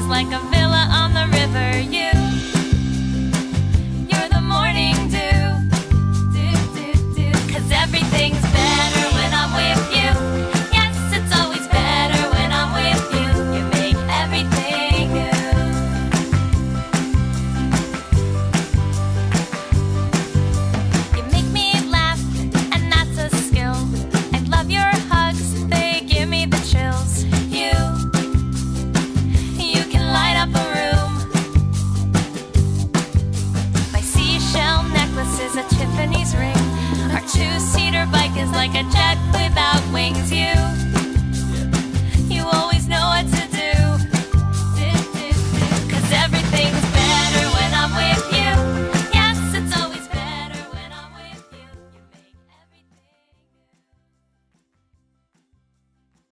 Like a villa on the river, you're the morning dew, cause everything's better when I'm with you. Yes, it's always better when I'm with you. You make everything new. You make me laugh, and that's a skill. I love your hugs, they give me the chills. Light up a room. My seashell necklace is a Tiffany's ring. Our two-seater bike is like a jet without wings. You